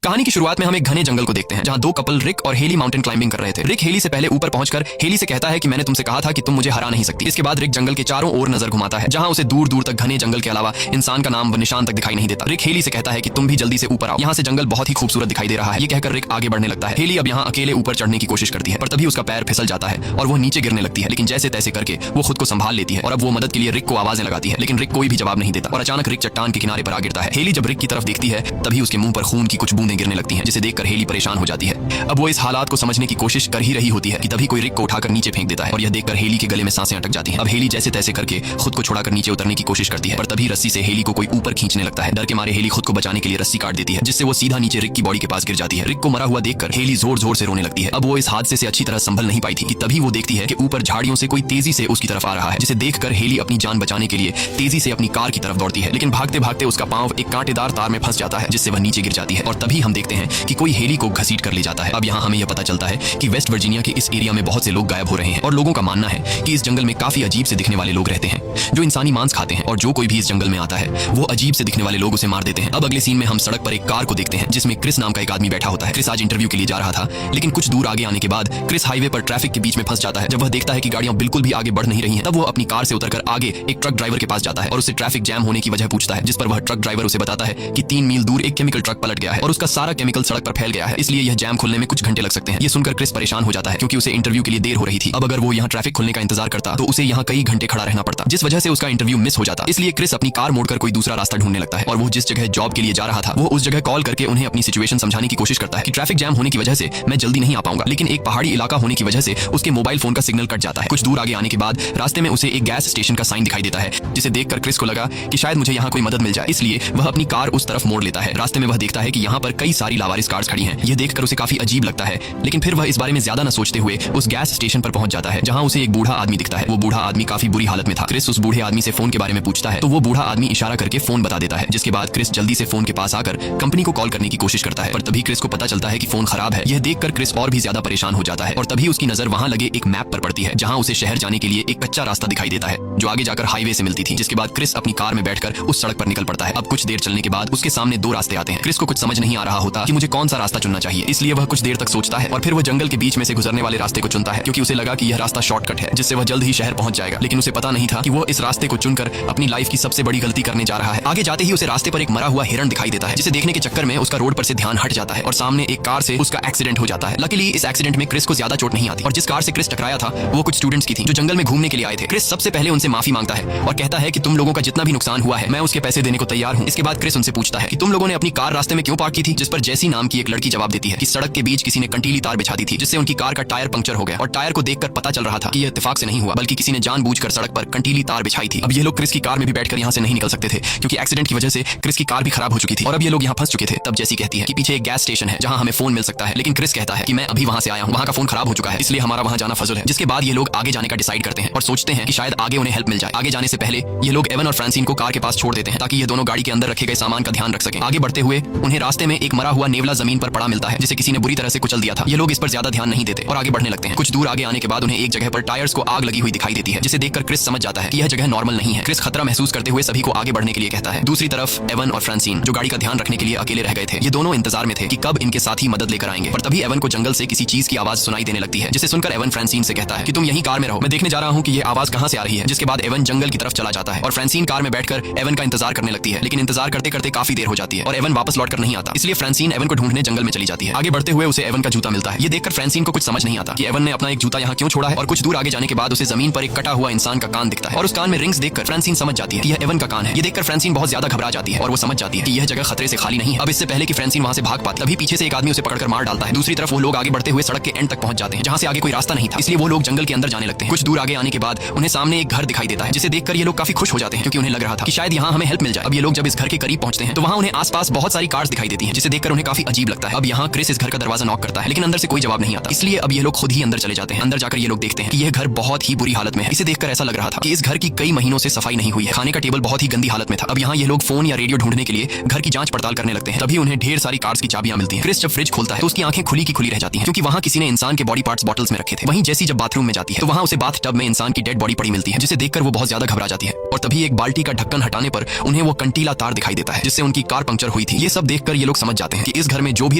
कहानी की शुरुआत में हम एक घने जंगल को देखते हैं जहां दो कपल रिक और हेली माउंटेन क्लाइंबिंग कर रहे थे। रिक हेली से पहले ऊपर पहुंचकर हेली से कहता है कि मैंने तुमसे कहा था कि तुम मुझे हरा नहीं सकती। इसके बाद रिक जंगल के चारों ओर नजर घुमाता है जहां उसे दूर दूर तक घने जंगल के अलावा इंसान का नाम व निशान तक दिखाई नहीं देता। रिक हेली से कहता है कि तुम भी जल्दी से ऊपर आओ, यहाँ से जंगल बहुत ही खूबसूरत दिखाई दे रहा है। ये कहकर रिक आगे बढ़ने लगता है। हेली अब यहाँ अकेले ऊपर चढ़ने की कोशिश करती है पर तभी उसका पैर फिसल जाता है और वो नीचे गिरने लगती है, लेकिन जैसे तैसे करके वो खुद को संभाल लेती है और अब वो मदद के लिए रिक को आवाजें लगाती है, लेकिन रिक कोई भी जवाब नहीं देता और अचानक रिक चट्टान के किनारे पर आ गिरता है। हेली जब रिक की तरफ देखती है तभी उसके मुंह पर खून की कुछ बूंदें गिरने लगती हैं, जिसे देखकर हेली परेशान हो जाती है। अब वो इस हालात को समझने की कोशिश कर ही रही होती है कि तभी कोई रिक को उठाकर नीचे फेंक देता है और यह देखकर हेली के गले में सांसें अटक जाती हैं। अब हेली जैसे तैसे करके खुद को छुड़ाकर नीचे उतरने की कोशिश करती है पर तभी रस्सी से हेली को कोई ऊपर खींचने लगता है। डर के मारे हेली खुद को बचाने के लिए रस्सी काट देती है जिससे वो सीधा नीचे रिक की बॉडी के पास गिर जाती है। रिक को मरा हुआ देखकर हेली जोर जोर से रोने लगती है। अब वो इस हादसे से अच्छी तरह संभल नहीं पाई थी कि तभी वो देखती है कि ऊपर झाड़ियों से कोई तेजी से उसकी तरफ आ रहा है, जिसे देखकर हेली अपनी जान बचाने के लिए तेजी से अपनी कार की तरफ दौड़ती है, लेकिन भागते भागते उसका पांव एक कांटेदार तार में फंस जाता है जिससे वह नीचे गिर जाती है और तभी हम देखते हैं कि कोई हेली को घसीट कर ले जाता है। अब यहाँ हमें यह पता चलता है कि वेस्ट वर्जीनिया के इस एरिया में बहुत से लोग गायब हो रहे हैं और लोगों का मानना है कि इस जंगल में काफी अजीब से दिखने वाले लोग रहते हैं जो इंसानी मांस खाते हैं और जो कोई भी इस जंगल में आता है वो अजीब से दिखने वाले लोग उसे मार देते हैं। अब अगले सीन में हम सड़क पर एक कार को देखते हैं जिसमें क्रिस नाम का एक आदमी बैठा होता है। क्रिस आज इंटरव्यू के लिए जा रहा था, लेकिन कुछ दूर आगे आने के बाद क्रिस हाईवे पर ट्रैफिक के बीच में फंस जाता है। जब वह देखता है कि गाड़ियां बिल्कुल भी आगे बढ़ नहीं रही हैं, तब वो अपनी कार से उतरकर आगे एक ट्रक ड्राइवर के पास जाता है और उससे ट्रैफिक जैम होने की वजह पूछता है, जिस पर वह ट्रक ड्राइवर उसे बताता है कि 3 मील दूर एक केमिकल ट्रक पलट गया है और उसका सारा केमिकल सड़क पर फैल गया है, इसलिए यह जैम खुलने में कुछ घंटे लग सकते हैं। ये सुनकर क्रिस परेशान हो जाता है क्योंकि उसे इंटरव्यू के लिए देर हो रही थी। अब अगर वो यहाँ ट्रैफिक खुलने का इंतजार करता तो उसे यहाँ कई घंटे खड़ा रहना पड़ता, जिस वजह से उसका इंटरव्यू मिस हो जाता। इसलिए क्रिस अपनी कार मोड़कर कोई दूसरा रास्ता ढूंढने लगता है और वो जिस जगह जॉब के लिए जा रहा था वो उस जगह कॉल करके उन्हें अपनी सिचुएशन समझाने की कोशिश करता है कि ट्रैफिक जैम होने की वजह से मैं जल्दी नहीं आ पाऊंगा, लेकिन एक पहाड़ी इलाका होने की वजह से उसके मोबाइल फोन का सिग्नल कट जाता है। कुछ दूर आगे आने के बाद रास्ते में उसे एक गैस स्टेशन का साइन दिखाई देता है, जिसे देखकर क्रिस को लगा कि शायद मुझे यहाँ कोई मदद मिल जाए, इसलिए वह अपनी कार उस तरफ मोड़ लेता है। रास्ते में वह देखता है कि यहाँ पर कई सारी लावारिस कार्स खड़ी हैं। यह देखकर उसे काफी अजीब लगता है, लेकिन फिर वह इस बारे में ज्यादा न सोचते हुए उस गैस स्टेशन पर पहुंच जाता है जहां उसे एक बूढ़ा आदमी दिखता है। वो बूढ़ा आदमी काफी बुरी हालत में था। क्रिस उस बूढ़े आदमी से फोन के बारे में पूछता है तो वो बूढ़ा आदमी इशारा करके फोन बता देता है, जिसके बाद क्रिस जल्दी से फोन के पास आकर कंपनी को कॉल करने की कोशिश करता है पर तभी क्रिस को पता चलता है कि फोन खराब है। यह देखकर क्रिस और भी ज्यादा परेशान हो जाता है और तभी उसकी नजर वहां लगे एक मैप पर पड़ती है जहां उसे शहर जाने के लिए एक कच्चा रास्ता दिखाई देता है जो आगे जाकर हाईवे से मिलती थी, जिसके बाद क्रिस अपनी कार में बैठकर उस सड़क पर निकल पड़ता है। अब कुछ देर चलने के बाद उसके सामने 2 रास्ते आते हैं। क्रिस को कुछ समझ नहीं आ रहा होता कि मुझे कौन सा रास्ता चुनना चाहिए, इसलिए वह कुछ देर तक सोचता है और फिर वह जंगल के बीच में से गुजरने वाले रास्ते को चुनता है क्योंकि उसे लगा कि यह रास्ता शॉर्टकट है जिससे वह जल्द ही शहर पहुंच जाएगा, लेकिन उसे पता नहीं था कि वो इस रास्ते को चुनकर अपनी लाइफ की सबसे बड़ी गलती करने जा रहा है। आगे जाते ही उसे रास्ते पर एक मरा हुआ हिरण दिखाई देता है, जिसे देखने के चक्कर में उसका रोड पर से ध्यान हट जाता है और सामने एक कार से उसका एक्सीडेंट हो जाता है। लकीली इस एक्सीडेंट में क्रिस को ज्यादा चोट नहीं आती और जिस कार से क्रिस टकराया था वो कुछ स्टूडेंट्स की थी जो जंगल में घूमने के लिए आए थे। क्रिस सबसे पहले उनसे माफी मांगता है और कहता है कि तुम लोगों का जितना भी नुकसान हुआ है मैं उसके पैसे देने को तैयार हूँ। इसके बाद क्रिस उनसे पूछता है कि तुम लोगों ने अपनी कार रास्ते में क्यों पार्क की थी, जिस पर जैसी नाम की एक लड़की जवाब देती है कि सड़क के बीच किसी ने कंटीली तार बिछा दी थी जिससे उनकी कार का टायर पंक्चर हो गया और टायर को देखकर पता चल रहा था कि यह इत्तेफाक से नहीं हुआ बल्कि किसी ने जानबूझकर सड़क पर कंटीली तार बिछाई थी। अब ये लोग क्रिस की कार में भी बैठकर यहाँ से नहीं निकल सकते थे क्योंकि एक्सीडेंट की वजह से क्रिस की कार भी खराब हो चुकी थी और अब ये लोग यहाँ फंस चुके थे। तब जैसी कहती है कि पीछे एक गैस स्टेशन है जहाँ हमें फोन मिल सकता है, लेकिन क्रिस कहता है कि मैं अभी वहाँ से आया हूँ, वहाँ का फोन खराब हो चुका है इसलिए हमारा वहाँ जाना फजल है। जिसके बाद ये लोग आगे जाने का डिसाइड करते हैं और सोचते हैं कि शायद आगे उन्हें हेल्प मिल जाए। आगे जाने से पहले ये लोग एवन और फ्रांसिन को कार के पास छोड़ देते हैं ताकि ये दोनों गाड़ी के अंदर रखे गए सामान का ध्यान रख सकें। आगे बढ़ते हुए उन्हें रास्ते में एक मरा हुआ नेवला जमीन पर पड़ा मिलता है जिसे किसी ने बुरी तरह से कुचल दिया था। ये लोग इस पर ज्यादा ध्यान नहीं देते और आगे बढ़ने लगते हैं। कुछ दूर आगे आने के बाद उन्हें एक जगह पर टायर्स को आग लगी हुई दिखाई देती है, जिसे देखकर क्रिस समझ जाता है कि यह जगह नॉर्मल नहीं है। क्रिस खतरा महसूस करते हुए सभी को आगे बढ़ने के लिए कहता है। दूसरी तरफ एवन और फ्रांसिन जो गाड़ी का ध्यान रखने के लिए अकेले रह गए थे, ये दोनों इंतजार में थे कि कब इनके साथी मदद लेकर आएंगे। पर तभी एवन को जंगल से किसी चीज की आवाज सुनाई देने लगती है, जिसे सुनकर एवन फ्रांसिन से कहता है कि तुम यहीं कार में रहो, मैं देखने जा रहा हूँ कि ये आवाज कहाँ से आ रही है। जिसके बाद एवन जंगल की तरफ चला जाता है और फ्रांसिन कार में बैठकर एवन का इंतजार करने लगती है, लेकिन इंतजार करते करते काफी देर हो जाती है और एवन वापस लौटकर नहीं आता, इसलिए फ्रांसिन एवन को ढूंढने जंगल में चली जाती है। आगे बढ़ते हुए उसे एवन का जूता मिलता है। ये देखकर फ्रांसिन को कुछ समझ नहीं आता कि एवन ने अपना एक जूता यहाँ क्यों छोड़ा है और कुछ दूर आगे जाने के बाद उसे जमीन पर एक कटा हुआ इंसान का कान दिखता है और उस कान में रिंग्स देखकर फ्रांसिन समझ जाती है कि यह एवन का कान है। ये देखकर फ्रांसिन बहुत ज्यादा घबरा जाती है और वो समझ जाती है कि यह जगह खतरे से खाली नहीं है। अब इससे पहले कि फ्रांसिन वहां से भाग पाती तभी पीछे से एक आदमी उसे पकड़कर मार डालता है। दूसरी तरफ वो लोग आगे बढ़ते हुए सड़क के एंड तक पहुंच जाते हैं जहां से आगे कोई रास्ता नहीं था, इसलिए वो लोग जंगल के अंदर जाने लगते हैं। कुछ दूर आगे आने के बाद उन्हें सामने एक घर दिखाई देता है, जिसे देखकर ये लोग काफी खुश हो जाते हैं क्योंकि उन्हें लग रहा था कि शायद यहाँ हमें हेल्प मिल जाए। अब ये लोग जब इस घर के करीब पहुंचते हैं तो वहाँ उन्हें आसपास बहुत सारी कार्स दिखाई देती हैं, जिसे देखकर उन्हें काफी अजीब लगता है। अब यहाँ क्रिस इस घर का दरवाजा नॉक करता है, लेकिन अंदर से कोई जवाब नहीं आता, इसलिए अब ये लोग खुद ही अंदर चले जाते हैं। अंदर जाकर ये लोग देखते हैं कि यह घर बहुत ही बुरी हालत में है। इसे देखकर ऐसा लग रहा था कि इस घर की कई महीनों से सफाई नहीं हुई है। खाने का टेबल बहुत ही गंदी हालत में था। अब यहाँ ये लोग फोन या रेडियो ढूंढने के लिए घर की जांच पड़ताल करने लगते हैं। तभी उन्हें ढेर सारी कार्स की चाबियां मिलती हैं। क्रिस जब फ्रिज खोलता है तो उसकी आंखें खुली की खुली रह जाती हैं क्योंकि वहाँ किसी ने इंसान के बॉडी पार्ट्स बॉटल्स में रखे थे। वहीं जैसी जब बाथरूम में जाती है तो वहाँ उसे बाथ टब में इंसान की डेड बॉडी पड़ी मिलती है, जिसे देखकर वो बहुत ज्यादा घबरा जाती है और तभी एक बाल्टी का ढक्कन हटाने पर उन्हें वो कंटीला तार दिखाई देता है जिससे उनकी कार पंक्चर हुई थी। ये सब देखकर ये लोग समझ समझ जाते हैं कि इस घर में जो भी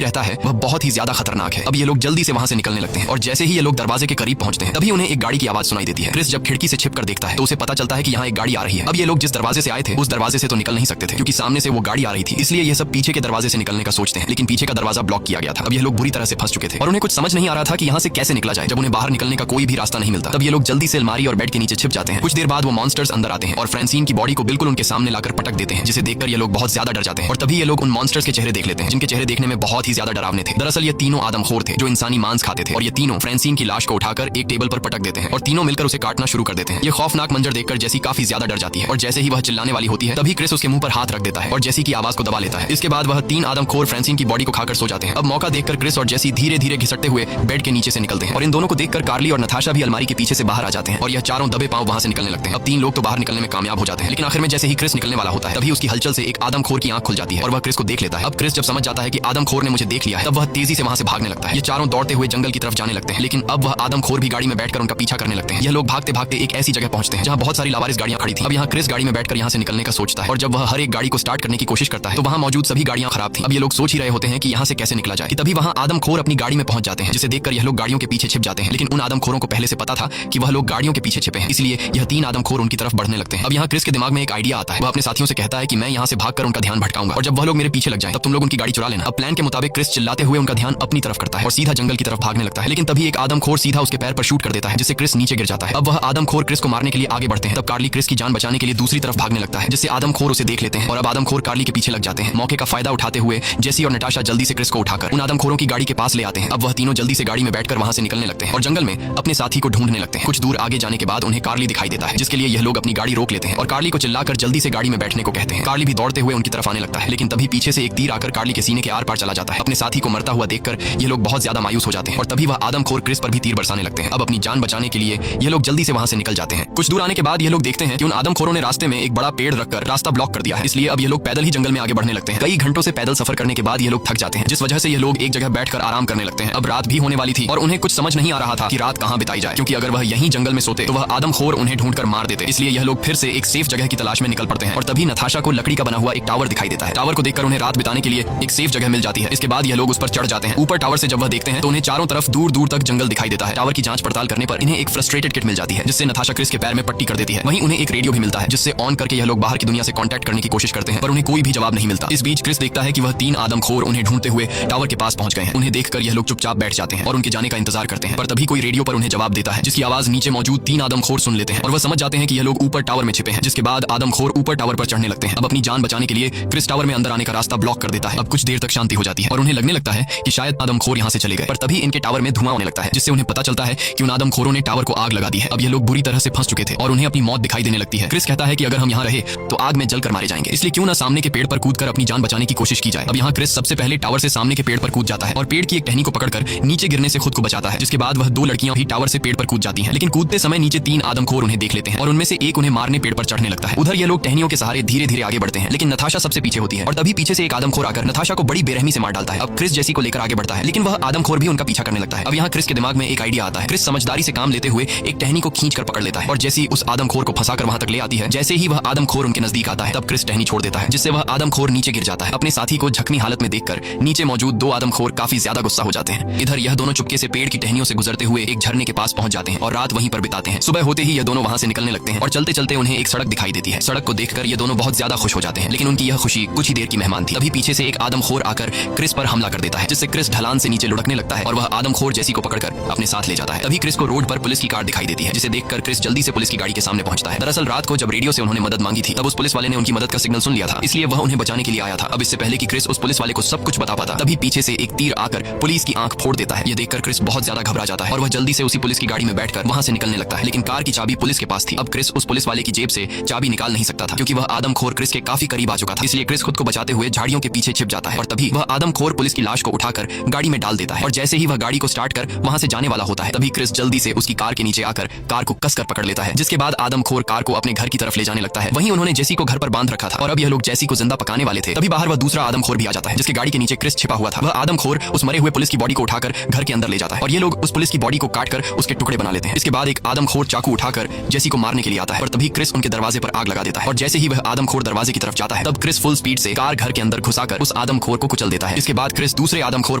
रहता है वह बहुत ही ज्यादा खतरनाक है। अब ये लोग जल्दी से वहां से निकलने लगते हैं और जैसे ही ये लोग दरवाजे के करीब पहुंचते हैं तभी उन्हें एक गाड़ी की आवाज सुनाई देती है। क्रिस जब खिड़की से छिपकर देखता है तो उसे पता चलता है कि यहाँ एक गाड़ी आ रही है। अब ये लोग जिस दरवाजे से आए थे उस दरवाजे से तो निकल नहीं सकते थे क्योंकि सामने से वो गाड़ी आ रही थी, इसलिए ये सब पीछे के दरवाजे से निकलने का सोचते हैं, लेकिन पीछे का दरवाजा ब्लॉक किया गया था। अब ये लोग बुरी तरह से फंस चुके थे और उन्हें कुछ समझ नहीं आ रहा था कि यहाँ से कैसे निकला जाए। जब उन्हें बाहर निकलने का कोई भी रास्ता नहीं मिलता तब ये लोग जल्दी से अलमारी और बेड के नीचे छिप जाते हैं। कुछ देर बाद वो मॉन्स्टर्स अंदर आते हैं और फ्रांसिन की बॉडी को बिल्कुल उनके सामने लाकर पटक देते हैं, जिसे देखकर ये लोग बहुत ज्यादा डर जाते हैं। और तभी ये लोग उन मॉन्स्टर्स के चेहरे देख लेते हैं जिनके चेहरे देखने में बहुत ही ज्यादा डरावने थे। दरअसल ये तीनों आदमखोर थे जो इंसानी मांस खाते थे और ये तीनों फ्रांसिन की लाश को उठाकर एक टेबल पर पटक देते हैं और तीनों मिलकर उसे काटना शुरू कर देते हैं। ये खौफनाक मंजर देखकर जेसी काफी ज्यादा डर जाती है और जैसे ही वह चिल्लाने वाली होती है तभी क्रिस उसके मुंह पर हाथ रख देता है और जेसी की आवाज को दबा लेता है। इसके बाद वह तीन आदमखोर फ्रांसिन की बॉडी को खाकर सो जाते हैं। अब मौका देखकर क्रिस और जेसी धीरे धीरे घिसटते हुए बेड के नीचे से निकलते हैं और इन दोनों को देखकर कार्ली और नताशा भी अलमारी के पीछे से बाहर आ जाते हैं और यह चारों दबे पांव वहां से निकलने लगते हैं। अब तीन लोग तो बाहर निकलने में कामयाब हो जाते हैं, लेकिन आखिर में जैसे ही क्रिस निकलने वाला होता है तभी उसकी हलचल से एक आदमखोर की आंख खुल जाती है और वह क्रिस को देख लेता है। अब क्रिस जब समझ जाता है कि आदमखोर ने मुझे देख लिया है तब वह तेजी से वहां से भागने लगता है। ये चारों दौड़ते हुए जंगल की तरफ जाने लगते हैं, लेकिन अब वह आदमखोर भी गाड़ी में बैठकर उनका पीछा करने लगते हैं। यह लोग भागते भागते एक ऐसी जगह पहुंचते हैं जहां बहुत सारी लावारिस गाड़ियां खड़ी थी। अब यहाँ क्रिस गाड़ी में बैठकर यहाँ से निकलने का सोचता है और जब वह हर एक गाड़ी को स्टार्ट करने की कोशिश करता है तो वहां मौजूद सभी गाड़ियां खराब थी। अब ये लोग सोच ही रहे होते हैं कि यहाँ से कैसे निकला जाए कि तभी वहां आदमखोर अपनी गाड़ी में पहुंच जाते हैं, जिसे देखकर यह लोग गाड़ियों के पीछे छिप जाते हैं। लेकिन उन आदमखोरों को पहले से पता था कि वह लोग गाड़ियों के पीछे छिपे हैं, इसलिए यह तीन आदमखोर उनकी तरफ बढ़ने लगते हैं। अब यहाँ क्रिस के दिमाग में एक आइडिया आता है। वह अपने साथियों से कहता है कि मैं यहाँ से भागकर उनका ध्यान भटकाऊंगा और जब वह लोग मेरे पीछे लग जाएं तब तुम लोग उनकी गाड़ी चुरा लेना। अब प्लान के मुताबिक क्रिस चिल्लाते हुए उनका ध्यान अपनी तरफ करता है और सीधा जंगल की तरफ भागने लगता है, लेकिन तभी एक आदमखोर सीधा उसके पैर पर शूट कर देता है जिससे क्रिस नीचे गिर जाता है। अब वह आदमखोर क्रिस को मारने के लिए आगे बढ़ते हैं। तब कार्ली क्रिस की जान बचाने के लिए दूसरी तरफ भागने लगता है, जिससे आदमखोर उसे देख लेते हैं और अब आदमखोर कार्ली के पीछे लग जाते हैं। मौके का फायदा उठाते हुए जेसी और नताशा जल्दी से क्रिस को उठाकर उन आदमखोरों की गाड़ी के पास ले आते हैं। अब वह तीनों जल्दी से गाड़ी में बैठकर वहां से निकलने लगते हैं और जंगल में अपने साथी को ढूंढने लगते हैं। कुछ दूर आगे जाने के बाद उन्हें कार्ली दिखाई देता है, जिसके लिए यह लोग अपनी गाड़ी रोक लेते हैं और कार्ली को चिल्लाकर जल्दी से गाड़ी में बैठने को कहते हैं। कार्ली भी दौड़ते हुए उनकी तरफ आने लगता है, लेकिन तभी पीछे से एक तीर आकर कार्ली के सीने के आर पार चला जाता है। अपने साथी को मरता हुआ देखकर ये लोग बहुत ज्यादा मायूस हो जाते हैं और तभी वह आदमखोर क्रिस पर भी तीर बरसाने लगते हैं। अब अपनी जान बचाने के लिए ये लोग जल्दी से वहां से निकल जाते हैं। कुछ दूर आने के बाद ये लोग देखते हैं कि उन आदमखोरों ने रास्ते में एक बड़ा पेड़ रखकर रास्ता ब्लॉक कर दिया है, इसलिए अब ये लोग पैदल ही जंगल में आगे बढ़ने लगते हैं। कई घंटों से पैदल सफर करने के बाद ये लोग थक जाते हैं, जिस वजह से ये लोग एक जगह बैठकर आराम करने लगते हैं। अब रात भी होने वाली थी और उन्हें कुछ समझ नहीं आ रहा था कि रात कहां बिताई जाए, क्योंकि अगर वह यहीं जंगल में सोते तो वह आदमखोर उन्हें ढूंढकर मार देते। इसलिए यह लोग फिर से एक सेफ जगह की तलाश में निकल पड़ते हैं और तभी नताशा को लकड़ी का बना हुआ एक टावर दिखाई देता है। टावर को देखकर उन्हें रात बिताने के लिए एक सेफ जगह मिल जाती है। इसके बाद यह लोग उस पर चढ़ जाते हैं। ऊपर टावर से जब वह देखते हैं तो उन्हें चारों तरफ दूर दूर तक जंगल दिखाई देता है। टावर की जांच पड़ताल करने पर इन्हें एक फ्रस्ट्रेटेड किट मिल जाती है, जिससे नताशा क्रिस के पैर में पट्टी कर देती है। वहीं उन्हें एक रेडियो भी मिलता है, जिससे ऑन करके यह लोग बाहर की दुनिया से कांटेक्ट करने की कोशिश करते हैं, पर उन्हें कोई भी जवाब नहीं मिलता। इस बीच क्रिस देखता है कि वह तीन आदमखोर उन्हें ढूंढते हुए टावर के पास पहुंच गए हैं। उन्हें देखकर यह लोग चुपचाप बैठ जाते हैं और उनके जाने का इंतजार करते हैं, पर तभी कोई रेडियो पर उन्हें जवाब देता है, जिसकी आवाज नीचे मौजूद तीन आदमखोर सुन लेते हैं और वह समझ जाते हैं कि यह लोग ऊपर टावर में छिपे हैं। जिसके बाद आदमखोर ऊपर टावर पर चढ़ने लगते हैं। अब अपनी जान बचाने के लिए क्रिस टावर में अंदर आने का रास्ता ब्लॉक कर देता है। अब कुछ देर तक शांति हो जाती है और उन्हें लगने लगता है कि शायद आदमखोर यहाँ से चले गए, पर तभी इनके टावर में धुआं होने लगता है, जिससे उन्हें पता चलता है कि उन आदमखोरों ने टावर को आग लगा दी है। अब ये लोग बुरी तरह से फंस चुके थे और उन्हें अपनी मौत दिखाई देने लगती है। क्रिस कहता है कि अगर हम यहाँ रहे तो आग में जलकर मारे जाएंगे, इसलिए क्यों ना सामने के पेड़ पर कूदकर अपनी जान बचाने की कोशिश की जाए। अब यहाँ क्रिस सबसे पहले टावर से सामने के पेड़ पर कूद जाता है और पेड़ की एक टहनी को पकड़कर नीचे गिरने से खुद को बचाता है। जिसके बाद वह दो लड़कियां भी टावर से पेड़ पर कूद जाती हैं, लेकिन कूदते समय नीचे तीन आदमखोर उन्हें देख लेते हैं और उनमें से एक उन्हें मारने पेड़ पर चढ़ने लगता है। उधर ये लोग टहनियों के सहारे धीरे धीरे आगे बढ़ते हैं, लेकिन नताशा सबसे पीछे होती है और तभी पीछे से एक आदमखोर आकर नताशा को बड़ी बेरहमी से मार डालता है। अब क्रिस जेसी को लेकर आगे बढ़ता है, लेकिन वह आदमखोर भी उनका पीछा करने लगता है। अब यहाँ क्रिस के दिमाग में एक आइडिया आता है। क्रिस समझदारी से काम लेते हुए एक टहनी को खींच कर पकड़ लेता है और जैसी उस आदमखोर को फंसाकर वहां तक ले आती है, जैसे ही वह आदमखोर उनके नजदीक आता है तब क्रिस टहनी छोड़ देता है, जिससे वह आदमखोर नीचे गिर जाता है। अपने साथी को जख्मी हालत में देखकर नीचे मौजूद दो आदमखोर काफी ज्यादा गुस्सा हो जाते हैं। इधर यह दोनों चुपके से पेड़ की टहनियों से गुजरते हुए एक झरने के पास पहुंच जाते हैं और रात वहीं पर बिताते हैं। सुबह होते ही ये दोनों वहां से निकलने लगते हैं और चलते चलते उन्हें एक सड़क दिखाई देती है। सड़क को देखकर ये दोनों बहुत ज्यादा खुश हो जाते हैं, लेकिन उनकी यह खुशी कुछ ही देर की मेहमान थी। तभी पीछे से एक आदमखोर आकर क्रिस पर हमला कर देता है, जिससे क्रिस ढलान से नीचे लुढ़कने लगता है और वह आदमखोर जेसी को पकड़कर अपने साथ ले जाता है। तभी क्रिस को रोड पर पुलिस की कार दिखाई देती है, जिसे देखकर क्रिस जल्दी से पुलिस की गाड़ी के सामने पहुंचता है। दरअसल रात को जब रेडियो से उन्होंने मदद मांगी थी तब उस पुलिस वाले ने उनकी मदद का सिग्नल सुन लिया था, इसलिए वह उन्हें बचाने के लिए आया था। अब इससे पहले कि क्रिस उस पुलिस वाले को सब कुछ बता पाता तभी पीछे से एक तीर आकर पुलिस की आंख फोड़ देता है। यह देखकर क्रिस बहुत ज्यादा घबरा जाता है और वह जल्दी से उसी पुलिस की गाड़ी में बैठकर वहां से निकलने लगता है, लेकिन कार की चाबी पुलिस के पास थी। अब क्रिस उस पुलिस वाले की जेब से चाबी निकाल नहीं सकता था, क्योंकि वह आदमखोर क्रिस के काफी करीब आ चुका था। इसलिए क्रिस खुद को बचाते हुए झाड़ियों के पीछे छिप जाता है और तभी वह आदमखोर पुलिस की लाश को उठाकर गाड़ी में डाल देता है और जैसे ही वह गाड़ी को स्टार्ट कर वहां से जाने वाला होता है तभी क्रिस जल्दी से उसकी कार के नीचे आकर कार को कसकर पकड़ लेता है। जिसके बाद आदमखोर कार को अपने घर की तरफ ले जाने लगता है। वहीं उन्होंने जेसी को घर पर बांध रखा था और अब यह लोग जेसी को जिंदा पकाने वाले थे। तभी बाहर वह दूसरा आदमखोर भी आ जाता है, जिसके गाड़ी के नीचे क्रिस छिपा हुआ था। वह आदमखोर उस मरे हुए पुलिस की बॉडी को उठाकर घर के अंदर ले जाता है और ये लोग उस पुलिस की बॉडी को काटकर उसके टुकड़े बना लेते हैं। इसके बाद एक आदमखोर चाकू उठाकर जेसी को मारने के लिए आता है और तभी क्रिस उनके दरवाजे पर आग लगा देता है और जैसे ही वह आदमखोर दरवाजे की तरफ जाता है तब क्रिस फुल स्पीड से कार घर के अंदर घुसाकर उस आदमखोर को कुचल देता है। इसके बाद क्रिस दूसरे आदमखोर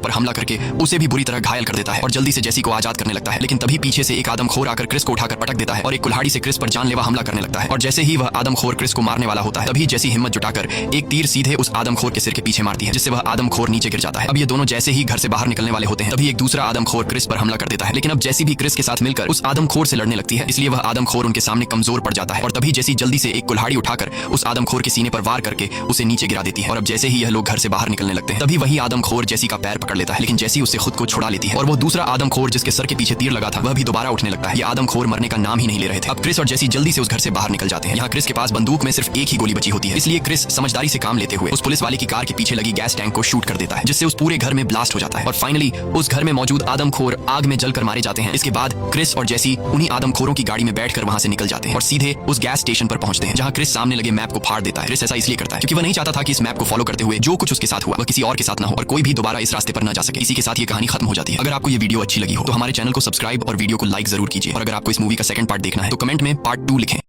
पर हमला करके उसे भी बुरी तरह घायल कर देता है और जल्दी से जेसी को आजाद करने लगता है। लेकिन तभी पीछे से एक आदमखोर आकर क्रिस को उठाकर पटक देता है और एक कुल्हाड़ी से क्रिस पर जानलेवा हमला करने लगता है। और जैसे ही वह आदमखोर क्रिस को मारने वाला होता है तभी जेसी हिम्मत जुटाकर एक तीर सीधे उस आदमखोर के सिर के पीछे मारती है, जिससे वह आदमखोर नीचे गिर जाता है। अब ये दोनों जैसे ही घर से बाहर निकलने वाले होते हैं तभी एक दूसरा आदमखोर क्रिस पर हमला कर देता है। लेकिन अब जेसी भी क्रिस के साथ मिलकर उस आदमखोर से लड़ने लगती है, इसलिए वह आदमखोर उनके सामने कमजोर पड़ जाता है। और तभी जेसी जल्दी से एक कुल्हाड़ी उठाकर उस आदमखोर के सीने पर वार करके उसे नीचे गिरा देती है। और अब जैसे ही यह लोग घर से बाहर निकलने लगते हैं तभी वही आदमखोर जेसी का पैर पकड़ लेता है, लेकिन जेसी उससे खुद को छुड़ा लेती है और वो दूसरा आदमखोर जिसके सर के पीछे तीर लगा था वह भी दोबारा उठने लगता है। ये आदमखोर मरने का नाम ही नहीं ले रहे थे। अब क्रिस और जेसी जल्दी से उस घर से बाहर निकल जाते हैं। यहाँ क्रिस के पास बंदूक में सिर्फ एक ही गोली बची होती है, इसलिए क्रिस समझदारी से काम लेते हुए उस पुलिस वाले की कार के पीछे लगी गैस टैंक को शूट कर देता है, जिससे उस पूरे घर में ब्लास्ट हो जाता है और फाइनली उस घर में मौजूद आदमखोर आग में जलकर मारे जाते हैं। इसके बाद क्रिस और जेसी उन्हीं आदमखोरों की गाड़ी में बैठकर वहां से निकल जाते हैं और सीधे उस गैस स्टेशन पर पहुंचते हैं, जहां क्रिस सामने लगे मैप को फाड़ देता है। क्रिस ऐसा इसलिए करता है क्योंकि वह नहीं चाहता था कि इस मैप को फॉलो करते हुए जो कुछ उसके साथ हुआ वह किसी और के साथ ना हो और कोई भी दोबारा इस रास्ते पर ना जा सके। इसी के साथ ये कहानी खत्म हो जाती है। अगर आपको ये वीडियो अच्छी लगी हो तो हमारे चैनल को सब्सक्राइब और वीडियो को लाइक जरूर कीजिए और अगर आपको इस मूवी का सेकंड पार्ट देखना है तो कमेंट में पार्ट 2 लिखें।